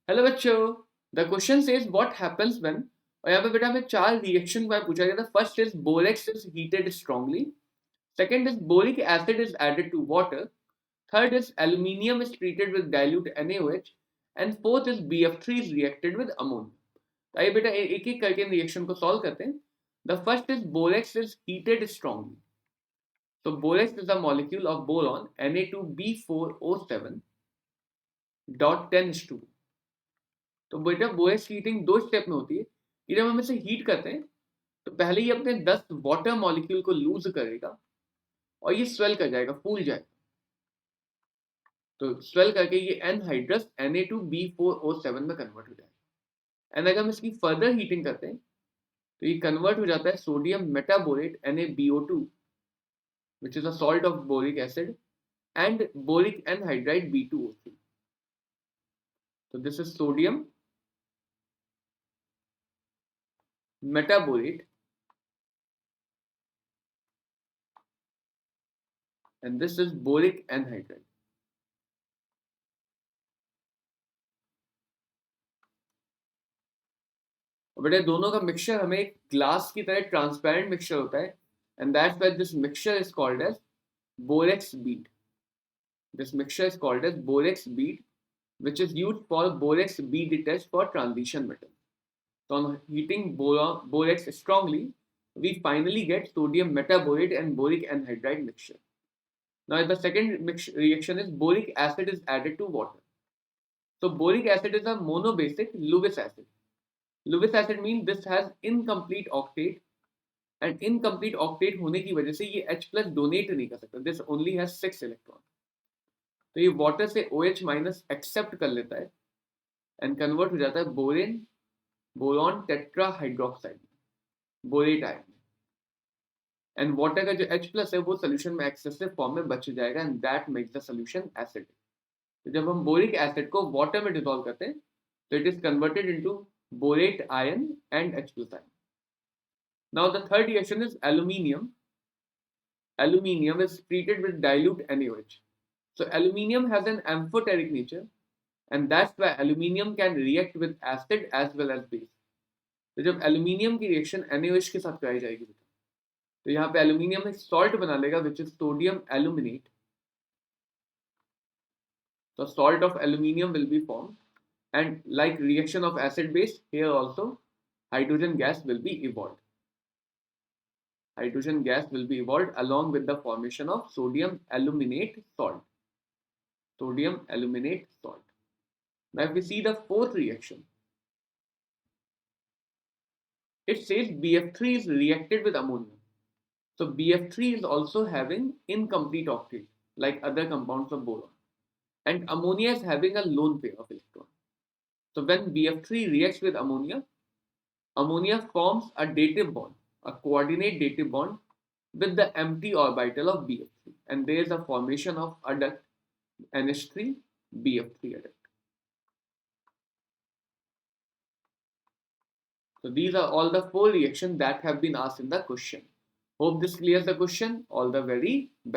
Hello बच्चों, the question says what happens when. और यहाँ पे बेटा हमें चार रिएक्शन का पूछा गया था। First is borax is heated strongly, second is boric acid is added to water, third is aluminium is treated with dilute NaOH and fourth is BF3 is reacted with ammonia। तो आइए बेटा एक एक करके रिएक्शन को solve करते हैं। The first is borax is heated strongly. तो borax is a molecule of boron Na2B4O7 dot 10 तो बेटा बोरेक्स की हीटिंग दो स्टेप में होती है कि जब हम इसे हीट करते हैं तो पहले ही अपने 10 वाटर मॉलिक्यूल को लूज करेगा और ये स्वेल कर जाएगा, फूल जाएगा। तो स्वेल करके ये एनहाइड्रस Na2B4O7 में कन्वर्ट हो जाएगा। एंड अगर हम इसकी फर्दर हीटिंग करते हैं तो ये कन्वर्ट हो जाता है sodium metaborate NaBO2 which is a salt of boric acid and boric anhydride B2O3। तो this is sodium metaborate and this is boric anhydride। बेटा दोनों का मिक्सचर हमें एक ग्लास की तरह ट्रांसपेरेंट मिक्सचर होता है and that's why this mixture is called as borax bead. This mixture is called as borax bead which is used for borax bead test for transition metal। So on heating borax strongly, we finally get sodium metaborate and boric anhydride mixture। Now the second reaction is boric acid is added to water। So boric acid is a monobasic Lewis acid। Lewis acid means this has incomplete octet and incomplete octet होने की वजह से ये H plus donate नहीं कर सकता। This only has 6 electron। तो ये वाटर से OH माइनस एक्सेप्ट कर लेता है एंड कन्वर्ट हो जाता है borane boron tetrahydroxide borate ion में। एंड वाटर का जो H प्लस है वो सोल्यूशन में एक्सेसिव फॉर्म में बच जाएगा and that makes the solution acid. तो जब हम बोरिक एसिड को वाटर में डिसॉल्व करते हैं तो it is converted into borate ion and H plus ion. Now the third reaction is aluminium। Aluminium is treated with dilute NaOH। So aluminium has an amphoteric nature and that's why aluminium can react with acid as well as base। तो जब aluminium की reaction NaOH के साथ कराई जाएगी तो यहाँ पे aluminium एक salt बना लेगा which is sodium aluminate। So salt of aluminium will be formed and like reaction of acid base, here also hydrogen gas will be evolved। Hydrogen gas will be evolved along with the formation of sodium aluminate salt। Sodium aluminate salt। Now if we see the fourth reaction, it says BF3 is reacted with ammonia। So BF3 is also having incomplete octet like other compounds of boron and ammonia is having a lone pair of electrons। So when BF3 reacts with ammonia, ammonia forms a dative bond, a coordinate dative bond with the empty orbital of BF3 and there is a formation of adduct NH3 BF3 adduct। So these are all the four reactions that have been asked in the question। Hope this clears the question। All the very best।